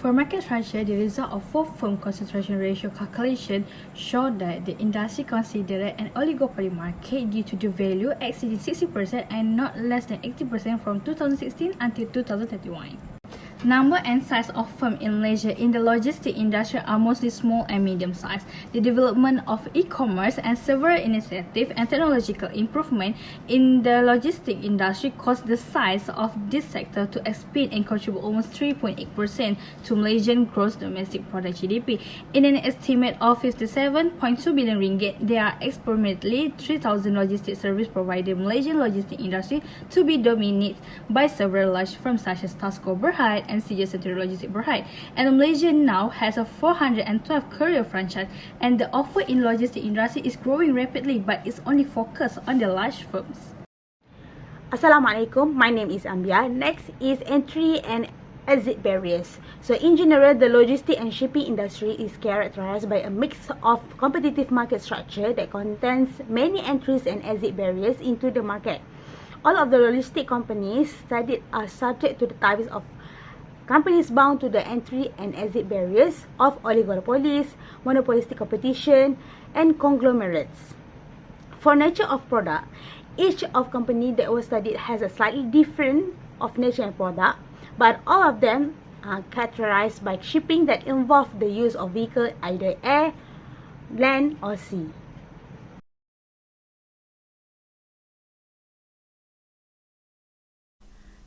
For market structure, the result of four firm concentration ratio calculation show that the industry considered an oligopoly market due to the value exceeding 60% and not less than 80% from 2016 until 2031. Number and size of firms in Malaysia in the logistics industry are mostly small and medium sized. The development of e-commerce and several initiatives and technological improvement in the logistics industry caused the size of this sector to expand and contribute almost 3.8% to Malaysian gross domestic product GDP. In an estimate of 57.2 billion ringgit, there are approximately 3,000 logistics service providers in Malaysian logistics industry to be dominated by several large firms such as Tasco Berhad and CJ Century Logistics Berhad. And Malaysia now has a 412 courier franchise, and the offer in logistics industry is growing rapidly, but it's only focused on the large firms. Assalamualaikum, my name is Ambia. Next is entry and exit barriers. So in general, the logistics and shipping industry is characterized by a mix of competitive market structure that contains many entries and exit barriers into the market. All of the logistic companies studied are subject to the types of companies bound to the entry and exit barriers of oligopolies, monopolistic competition, and conglomerates. For nature of product, each of company that was studied has a slightly different of nature and product, but all of them are characterized by shipping that involve the use of vehicle either air, land, or sea.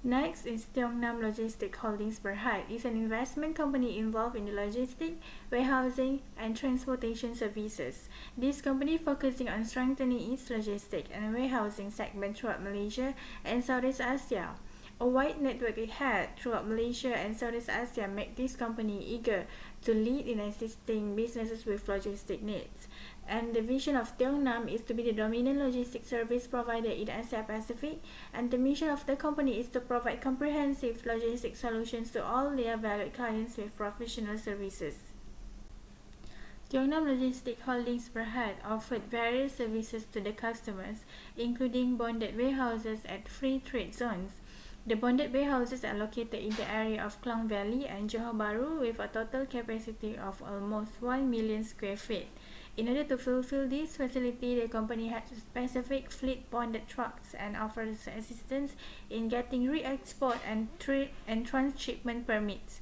Next is TEAM2 Logistics Holdings Berhad. It's an investment company involved in the logistics, warehousing, and transportation services. This company focusing on strengthening its logistics and warehousing segment throughout Malaysia and Southeast Asia. A wide network it had throughout Malaysia and Southeast Asia make this company eager to lead in assisting businesses with logistic needs. And the vision of TEAM2 is to be the dominant logistics service provider in Asia Pacific, and the mission of the company is to provide comprehensive logistics solutions to all their valued clients with professional services. TEAM2 Logistics Holdings Berhad offered various services to the customers, including bonded warehouses at free trade zones. The bonded warehouses are located in the area of Klang Valley and Johor Bahru with a total capacity of almost 1 million square feet. In order to fulfill this facility, the company has specific fleet bonded trucks and offers assistance in getting re-export and transshipment permits.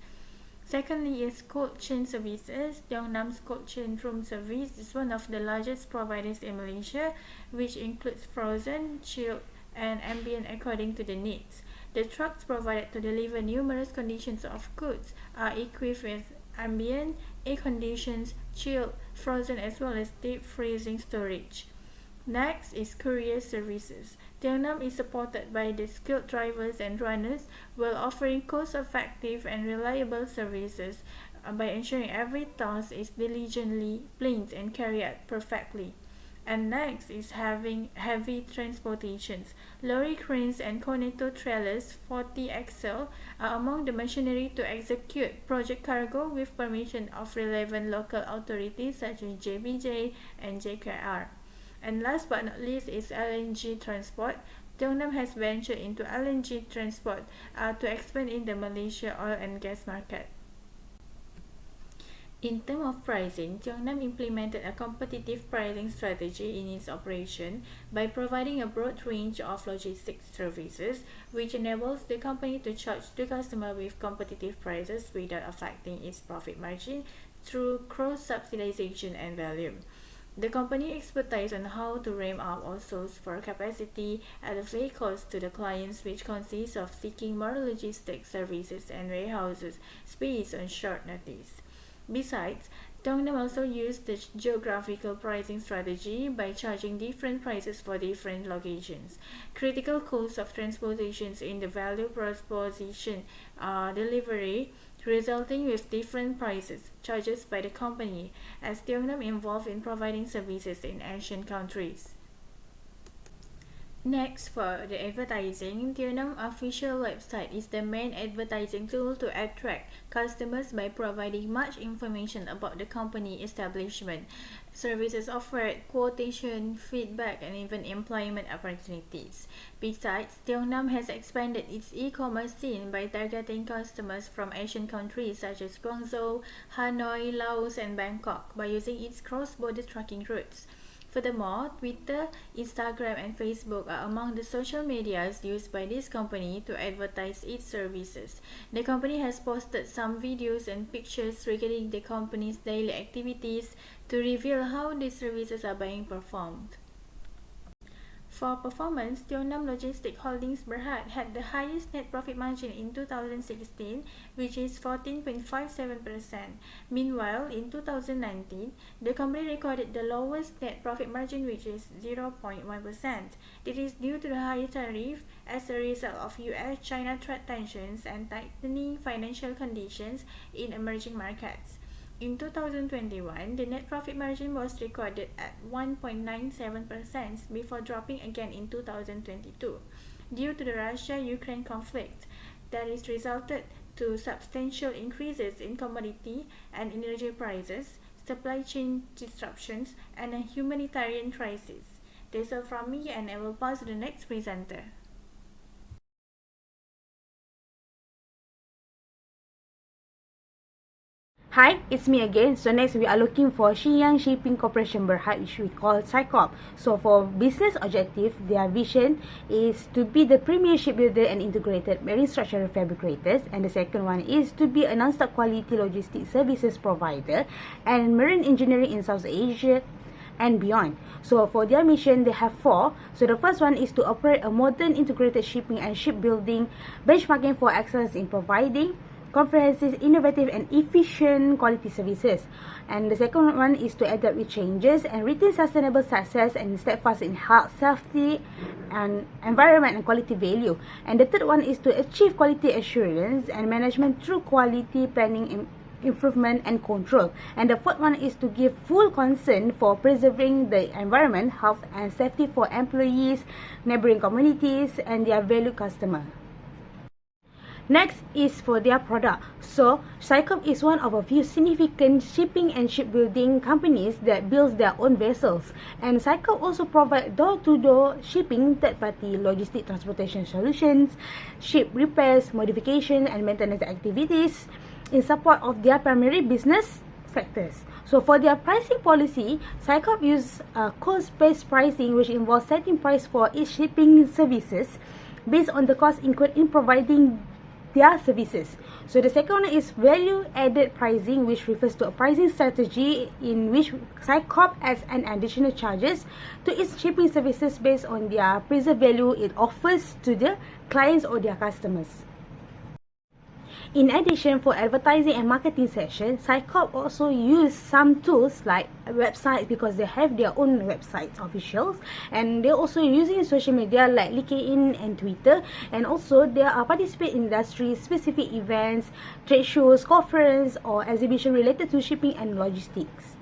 Secondly is cold chain services. TEAM2's cold chain room service is one of the largest providers in Malaysia, which includes frozen, chilled, and ambient according to the needs. The trucks provided to deliver numerous conditions of goods are equipped with ambient, air-conditioned, chilled, frozen as well as deep freezing storage. Next is courier services. TEAM2 is supported by the skilled drivers and runners while offering cost-effective and reliable services by ensuring every task is diligently planned and carried out perfectly. And next is having heavy transportations. Lorry cranes and Cornetto trailers 40 axle are among the machinery to execute project cargo with permission of relevant local authorities such as JBJ and JKR. And last but not least is LNG transport. TEAM2 has ventured into LNG transport to expand in the Malaysia oil and gas market. In terms of pricing, TEAM2 implemented a competitive pricing strategy in its operation by providing a broad range of logistics services, which enables the company to charge the customer with competitive prices without affecting its profit margin through cross-subsidization and volume. The company expertise on how to ramp up or source for capacity at a fair cost to the clients, which consists of seeking more logistics services and warehouses space on short notice. Besides, TEAM2 also used the geographical pricing strategy by charging different prices for different locations. Critical costs of transportations in the value proposition delivery, resulting with different prices charged by the company, as TEAM2 involved in providing services in Asian countries. Next, for the advertising, TEAM official website is the main advertising tool to attract customers by providing much information about the company establishment, services offered, quotation, feedback, and even employment opportunities. Besides, TEAM has expanded its e-commerce scene by targeting customers from Asian countries such as Guangzhou, Hanoi, Laos, and Bangkok by using its cross-border tracking routes. Furthermore, Twitter, Instagram, and Facebook are among the social medias used by this company to advertise its services. The company has posted some videos and pictures regarding the company's daily activities to reveal how these services are being performed. For performance, TEAM Logistics Holdings Berhad had the highest net profit margin in 2016, which is 14.57%. Meanwhile, in 2019, the company recorded the lowest net profit margin, which is 0.1%. It is due to the higher tariff as a result of US-China trade tensions and tightening financial conditions in emerging markets. In 2021, the net profit margin was recorded at 1.97% before dropping again in 2022 due to the Russia-Ukraine conflict that has resulted to substantial increases in commodity and energy prices, supply chain disruptions, and a humanitarian crisis. That's all from me, and I will pass to the next presenter. Hi, it's me again. So next we are looking for Shenyang Shipping Corporation Berhad, which we call SICOP. So for business objective, their vision is to be the premier shipbuilder and integrated marine structural fabricators. And the second one is to be a non-stop quality logistics services provider and marine engineering in South Asia and beyond. So for their mission, they have four. So the first one is to operate a modern integrated shipping and shipbuilding, benchmarking for excellence in providing comprehensive, innovative, and efficient quality services. And the second one is to adapt with changes and retain sustainable success and steadfast in health, safety, and environment and quality value. And the third one is to achieve quality assurance and management through quality planning, improvement, and control. And the fourth one is to give full concern for preserving the environment, health, and safety for employees, neighboring communities, and their valued customer. Next is for their product. So, SICOP is one of a few significant shipping and shipbuilding companies that builds their own vessels. And SICOP also provide door-to-door shipping, third-party logistic transportation solutions, ship repairs, modification, and maintenance activities in support of their primary business sectors. So for their pricing policy, SICOP use cost-based pricing, which involves setting price for each shipping services based on the cost incurred in providing their services. So the second one is value added pricing, which refers to a pricing strategy in which SICOP adds an additional charges to its shipping services based on their preserved value it offers to the clients or their customers. In addition, for advertising and marketing sessions, SICOP also use some tools like websites because they have their own websites officials, and they're also using social media like LinkedIn and Twitter, and also they are participate in industry specific events, trade shows, conference, or exhibition related to shipping and logistics.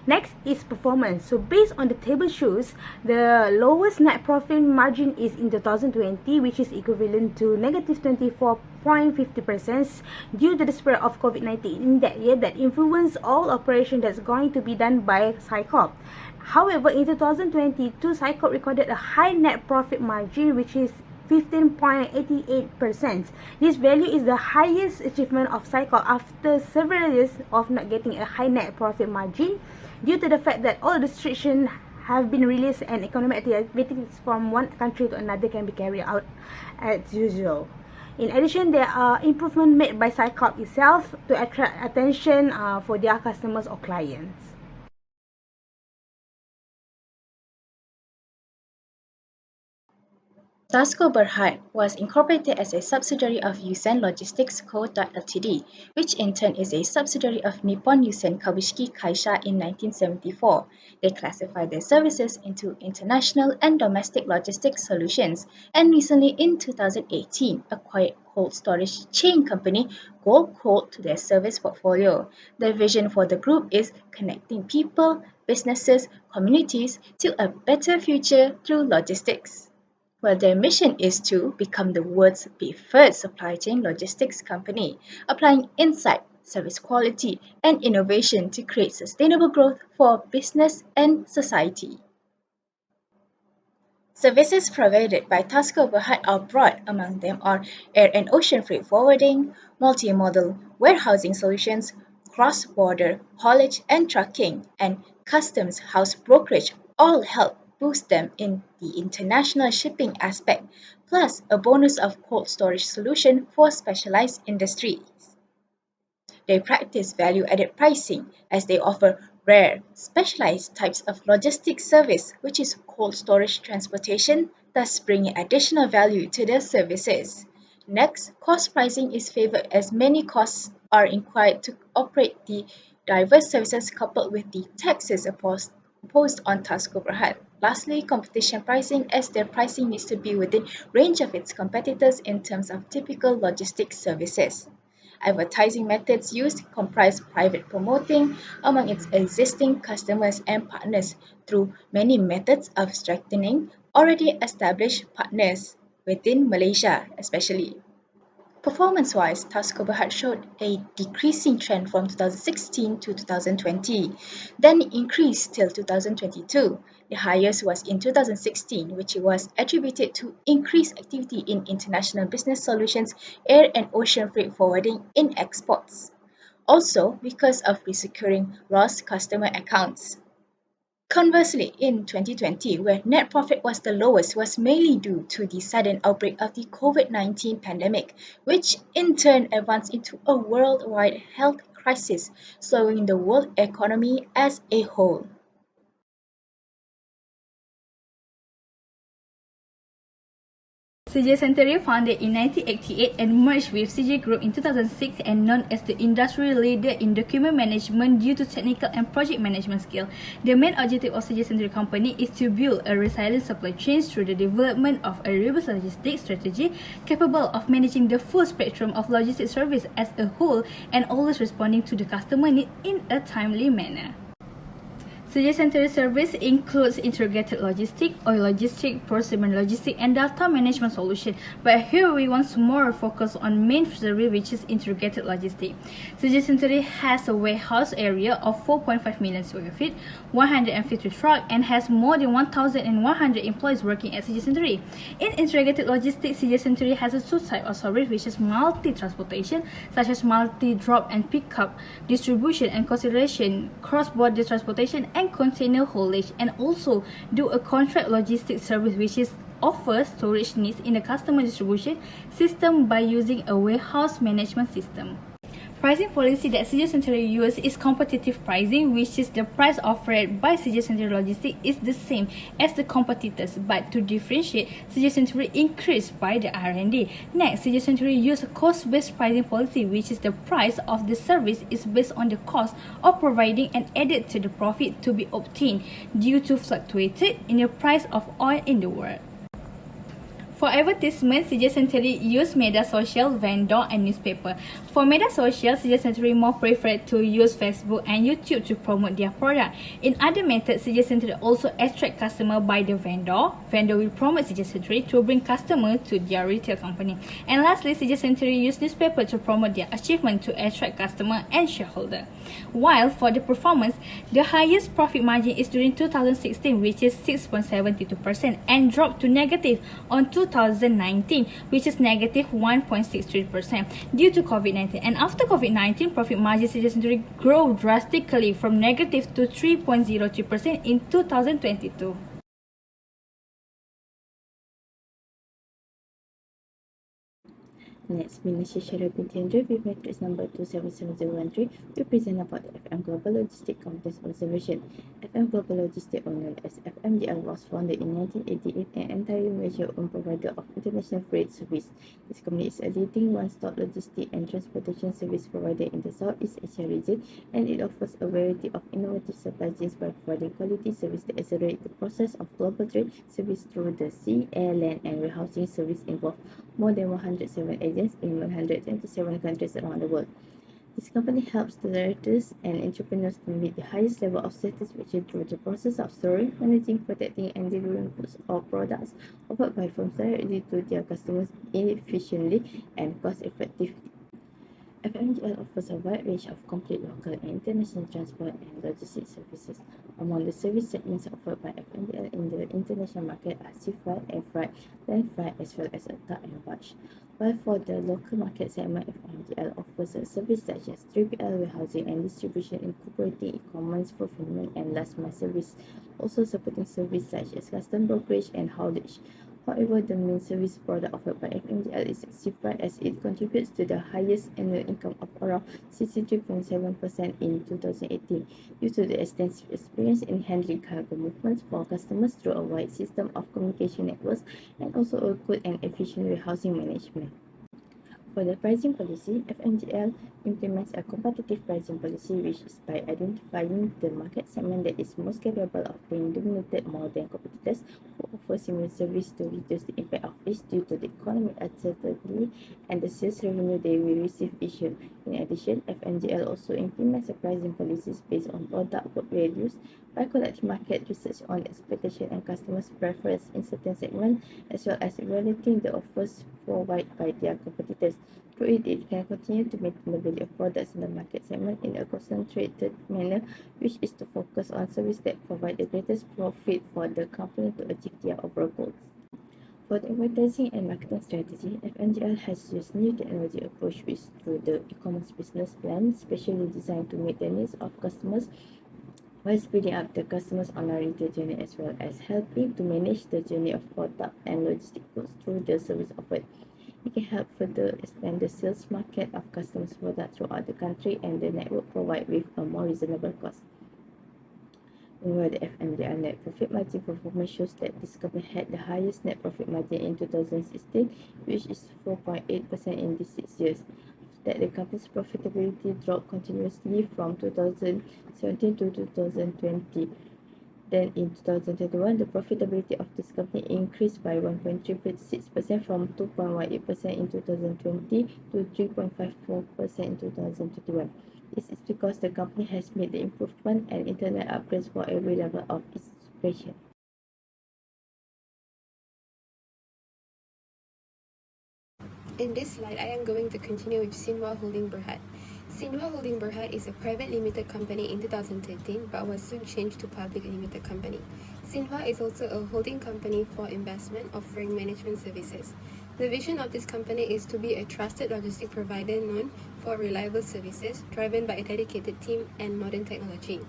Next is performance. So based on the table shows, the lowest net profit margin is in 2020, which is equivalent to negative 24.50% due to the spread of COVID-19 in that year that influenced all operation that's going to be done by SICOP. However, in 2022, SICOP recorded a high net profit margin, which is 15.88%. This value is the highest achievement of SICOP after several years of not getting a high net profit margin due to the fact that all restrictions have been released and economic activities from one country to another can be carried out as usual. In addition, there are improvements made by SICOP itself to attract attention for their customers or clients. Tasco Berhad was incorporated as a subsidiary of Yusen Logistics Co. Ltd., which in turn is a subsidiary of Nippon Yusen Kabushiki Kaisha in 1974. They classified their services into international and domestic logistics solutions, and recently in 2018 acquired cold storage chain company Gold Cold to their service portfolio. The vision for the group is connecting people, businesses, communities to a better future through logistics. Well, their mission is to become the world's preferred supply chain logistics company, applying insight, service quality, and innovation to create sustainable growth for business and society. Services provided by Tasco Berhad are broad. Among them are air and ocean freight forwarding, multimodal warehousing solutions, cross-border haulage and trucking, and customs house brokerage all help boost them in the international shipping aspect, plus a bonus of cold storage solution for specialized industries. They practice value-added pricing as they offer rare, specialized types of logistics service, which is cold storage transportation, thus bringing additional value to their services. Next, cost pricing is favored as many costs are required to operate the diverse services coupled with the taxes imposed on Tasco Berhad. Lastly, competition pricing as their pricing needs to be within range of its competitors in terms of typical logistics services. Advertising methods used comprise private promoting among its existing customers and partners through many methods of strengthening already established partners within Malaysia, especially. Performance-wise, Tasco Berhad showed a decreasing trend from 2016 to 2020, then increased till 2022. The highest was in 2016, which was attributed to increased activity in international business solutions, air and ocean freight forwarding in exports. Also, because of resecuring lost customer accounts. Conversely, in 2020, where net profit was the lowest, was mainly due to the sudden outbreak of the COVID-19 pandemic, which in turn advanced into a worldwide health crisis, slowing the world economy as a whole. CJ Century, founded in 1988 and merged with CJ Group in 2006 and known as the industry leader in document management due to technical and project management skill. The main objective of CJ Century Company is to build a resilient supply chain through the development of a robust logistics strategy capable of managing the full spectrum of logistics service as a whole and always responding to the customer need in a timely manner. CJ Century service includes integrated logistics, oil logistics, procurement logistics, and data management solution. But here we want more focus on main service, which is integrated logistics. CJ Century has a warehouse area of 4.5 million square feet, 150 trucks, and has more than 1,100 employees working at CJ Century. In integrated logistics, CJ Century has a two types of service, which is multi-transportation, such as multi-drop and pickup, distribution and consideration, cross-border transportation, and container haulage, and also do a contract logistics service, which is offer storage needs in the customer distribution system by using a warehouse management system. Pricing policy that CJ Century uses is competitive pricing, which is the price offered by CJ Century Logistics is the same as the competitors, but to differentiate, CJ Century increased by the R&D. Next, CJ Century uses a cost-based pricing policy, which is the price of the service is based on the cost of providing and added to the profit to be obtained due to fluctuated in the price of oil in the world. For advertisement, CJ Century use media social, vendor, and newspaper. For media social, CJ Century more prefer to use Facebook and YouTube to promote their product. In other methods, CJ Century also attract customer by the vendor. Vendor will promote CJ Century to bring customer to their retail company. And lastly, CJ Century use newspaper to promote their achievement to attract customer and shareholder. While for the performance, the highest profit margin is during 2016, which is 6.72%, and dropped to negative on 2019, which is negative 1.63% due to COVID-19. And after COVID-19, profit margin CJ Century grew drastically from negative to 3.03% in 2022. Next, Malaysia Share Bintian with matrix number 277013, we present about FM Global Logistics Company's observation. FM Global Logistics, or known as FMGL, was founded in 1988 and entirely Malaysia-owned provider of international freight service. This company is a leading one-stop logistics and transportation service provider in the Southeast Asia region, and it offers a variety of innovative supply chains by providing quality service that accelerate the process of global trade service through the sea, air, land, and warehousing service involved more than 107 agents in 127 countries around the world. This company helps the directors and entrepreneurs to meet the highest level of satisfaction through the process of storing, managing, protecting, and delivering goods or products offered by firms directly to their customers efficiently and cost-effectively. FMGL offers a wide range of complete local and international transport and logistics services. Among the service segments offered by FMGL in the international market are sea freight, air freight, land freight, as well as a tug and barge. While for the local market segment, FMGL offers a service such as 3PL warehousing and distribution, incorporating e-commerce, fulfillment, and last mile service, also supporting service such as custom brokerage and haulage. However, the main service product offered by FMGL is sea freight, as it contributes to the highest annual income of around 63.7% in 2018 due to the extensive experience in handling cargo movements for customers through a wide system of communication networks and also a good and efficient warehousing management. For the pricing policy, FMGL implements a competitive pricing policy, which is by identifying the market segment that is most capable of being dominated more than competitors who offer similar service to reduce the impact of this due to the economic uncertainty and the sales revenue they will receive each year. In addition, FMGL also implements a pricing policies based on product values by collecting market research on expectation and customers' preference in certain segments, as well as evaluating the offers provided by their competitors. Through it, it can continue to maintain the value of products in the market segment in a concentrated manner, which is to focus on services that provide the greatest profit for the company to achieve their overall goals. For the advertising and marketing strategy, FNGL has used new technology approach through the e-commerce business plan, specially designed to meet the needs of customers while speeding up the customers' online retail journey, as well as helping to manage the journey of product and logistic goods through the service offered. It can help further expand the sales market of customers' products throughout the country, and the network provide with a more reasonable cost. Meanwhile, the FMDR net profit margin performance shows that this company had the highest net profit margin in 2016, which is 4.8% in these 6 years. That the company's profitability dropped continuously from 2017 to 2020. Then in 2021, the profitability of this company increased by 1.36% from 2.18% in 2020 to 3.54% in 2021. This is because the company has made the improvement and internet upgrades for every level of its operation. In this slide, I am going to continue with Sinhwa Holding Berhad. Sinhwa Holding Berhad is a private limited company in 2013 but was soon changed to public limited company. Sinhwa is also a holding company for investment offering management services. The vision of this company is to be a trusted logistic provider known for reliable services driven by a dedicated team and modern technology,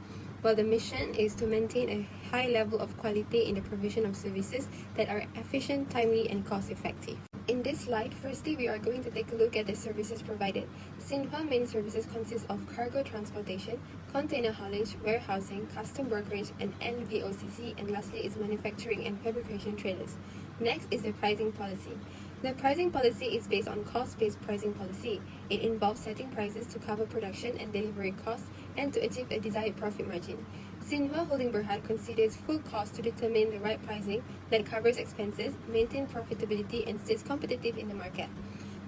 while the mission is to maintain a high level of quality in the provision of services that are efficient, timely, and cost-effective. In this slide, firstly, we are going to take a look at the services provided. Sinhwa main services consist of cargo transportation, container haulage, warehousing, custom brokerage, and NVOCC, and lastly is manufacturing and fabrication trailers. Next is the pricing policy. The pricing policy is based on cost-based pricing policy. It involves setting prices to cover production and delivery costs and to achieve a desired profit margin. Sinhwa Holding Berhad considers full cost to determine the right pricing that covers expenses, maintains profitability, and stays competitive in the market.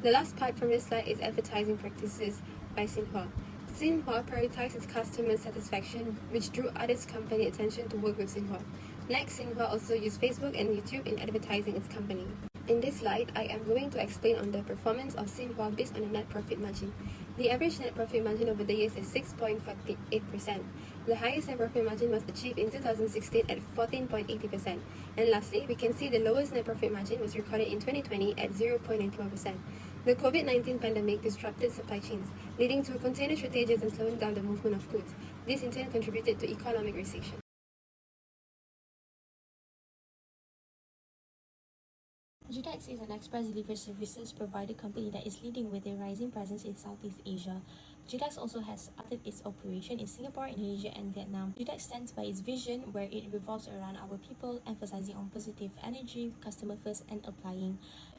The last part from this slide is advertising practices by Sinhwa. Sinhwa prioritizes customer satisfaction, which drew others' company attention to work with Sinhwa. Next, Sinhwa also used Facebook and YouTube in advertising its company. In this slide, I am going to explain on the performance of Sinhwa based on the net profit margin. The average net profit margin over the years is 6.58%. The highest net profit margin was achieved in 2016 at 14.80%. And lastly, we can see the lowest net profit margin was recorded in 2020 at 0.91%. The COVID-19 pandemic disrupted supply chains, leading to container shortages and slowing down the movement of goods. This in turn contributed to economic recession. GDEX is an express delivery services provider company that is leading with a rising presence in Southeast Asia. GDEX also has started its operation in Singapore, Indonesia, and Vietnam. GDEX stands by its vision, where it revolves around our people, emphasizing on positive energy, customer first, and applying.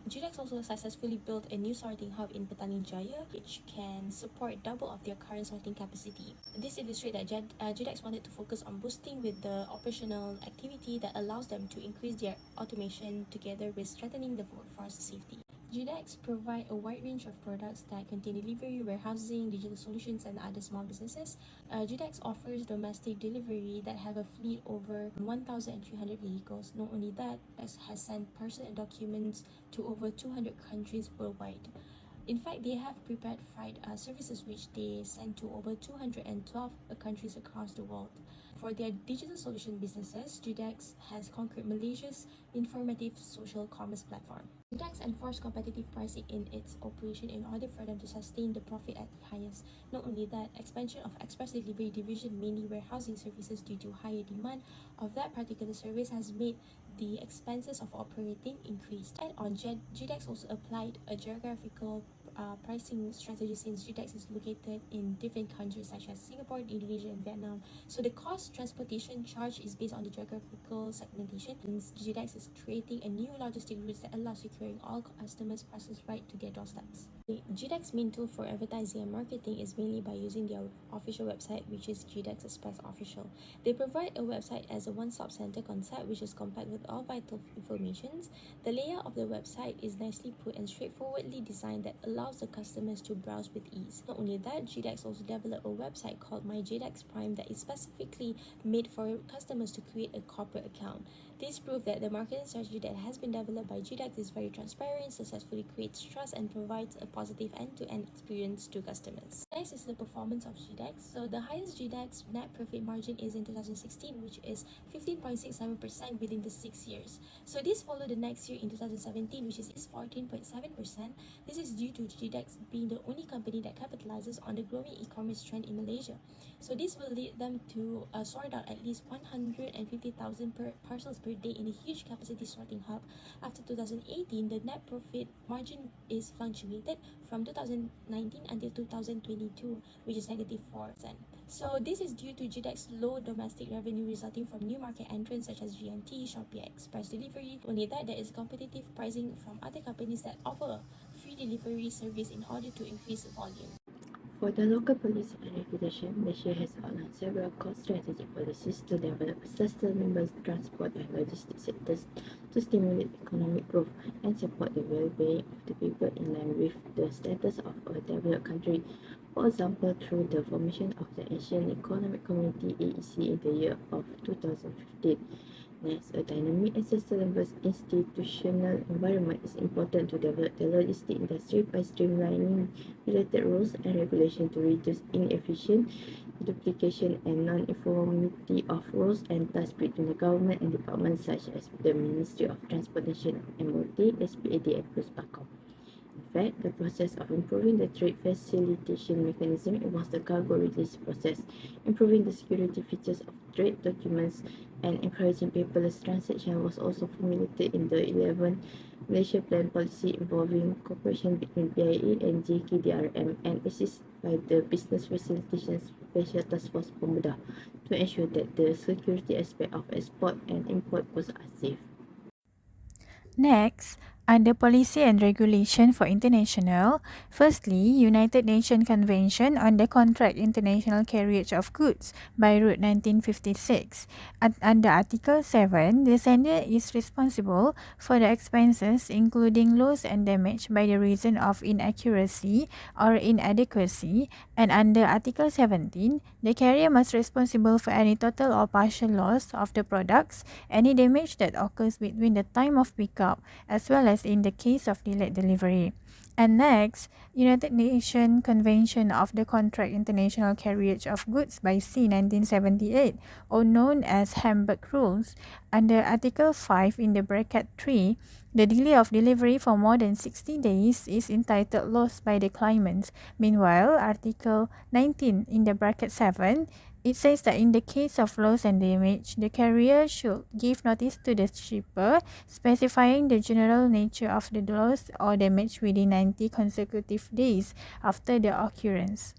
GDEX also successfully built a new sorting hub in Petani Jaya, which can support double of their current sorting capacity. This illustrates that GDEX wanted to focus on boosting with the operational activity that allows them to increase their automation together with strengthening the workforce safety. GDEX provide a wide range of products that contain delivery, warehousing, digital solutions, and other small businesses. GDEX offers domestic delivery that have a fleet over 1,300 vehicles. Not only that, GDEX has sent parcel and documents to over 200 countries worldwide. In fact, they have prepared freight services which they send to over 212 countries across the world. For their digital solution businesses, GDEX has conquered Malaysia's informative social commerce platform. GDEX enforced competitive pricing in its operation in order for them to sustain the profit at the highest. Not only that, expansion of express delivery division, mainly warehousing services due to higher demand of that particular service, has made the expenses of operating increased. And on GDEX also applied a geographical pricing strategy since GDEX is located in different countries such as Singapore, Indonesia, and Vietnam. So the cost transportation charge is based on the geographical segmentation. Since GDEX is creating a new logistic routes that allows securing all customers' parcels right to their doorsteps. GDEX's main tool for advertising and marketing is mainly by using their official website, which is GDEX Express Official. They provide a website as a one-stop center concept, which is compact with all vital informations. The layout of the website is nicely put and straightforwardly designed that allows the customers to browse with ease. Not only that, GDEX also developed a website called My GDEX Prime that is specifically made for customers to create a corporate account. This proves that the marketing strategy that has been developed by GDEX is very transparent, successfully creates trust, and provides a positive end-to-end experience to customers. Next is the performance of GDEX. So the highest GDEX net profit margin is in 2016, which is 15.67% within the 6 years. So this followed the next year in 2017, which is 14.7%. This is due to GDEX being the only company that capitalizes on the growing e-commerce trend in Malaysia. So this will lead them to sort out at least 150,000 parcels per day in a huge capacity sorting hub. After 2018, the net profit margin is fluctuated from 2019 until 2022, which is negative 4%. So this is due to GDEX's low domestic revenue resulting from new market entrants such as GMT, Shopee Express Delivery. Only that, there is competitive pricing from other companies that offer free delivery service in order to increase volume. For the local policy and regulation, Malaysia has outlined several core strategic policies to develop sustainable transport and logistics sectors to stimulate economic growth and support the well-being of the people in line with the status of a developed country. For example, through the formation of the Asian Economic Community (AEC) in the year of 2015. Next, a dynamic and sustainable institutional environment is important to develop the logistics industry by streamlining related rules and regulations to reduce inefficiency, duplication, and non-uniformity of roles and tasks between the government and departments such as the Ministry of Transportation, MOT, SPAD, and Puspakom. In fact, the process of improving the trade facilitation mechanism involves the cargo release process, improving the security features of trade documents, and encouraging paperless transaction was also formulated in the 11th Malaysia Plan policy involving cooperation between PIA and JKDRM and assisted by the Business Facilitation Special Task Force Pemuda to ensure that the security aspect of export and import goods are safe. Next, under policy and regulation for international, firstly, United Nations Convention on the Contract International Carriage of Goods by Route 1956. Under Article 7, the sender is responsible for the expenses including loss and damage by the reason of inaccuracy or inadequacy, and under Article 17, the carrier must be responsible for any total or partial loss of the products, any damage that occurs between the time of pickup as well as in the case of delayed delivery. And next, United Nations Convention of the Contract International Carriage of Goods by Sea 1978, or known as Hamburg Rules. Under Article 5 in the bracket 3, the delay of delivery for more than 60 days is entitled loss by the claimant. Meanwhile, Article 19 in the bracket 7, it says that in the case of loss and damage, the carrier should give notice to the shipper, specifying the general nature of the loss or damage within 90 consecutive days after the occurrence.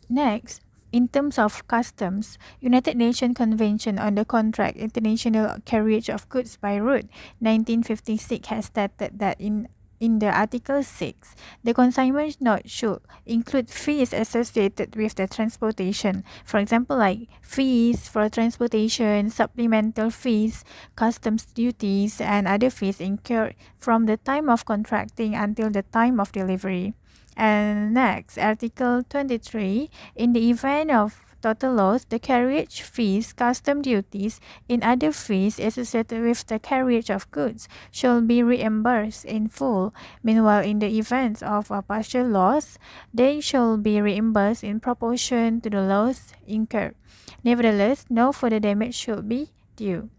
Next, in terms of customs, United Nations Convention on the Contract International Carriage of Goods by Road 1956 has stated that in in the Article 6, the consignment note should include fees associated with the transportation. For example, like fees for transportation, supplemental fees, customs duties, and other fees incurred from the time of contracting until the time of delivery. And next, Article 23, in the event of total loss, the carriage fees, custom duties, and other fees associated with the carriage of goods shall be reimbursed in full. Meanwhile, in the event of a partial loss, they shall be reimbursed in proportion to the loss incurred. Nevertheless, no further damage should be due.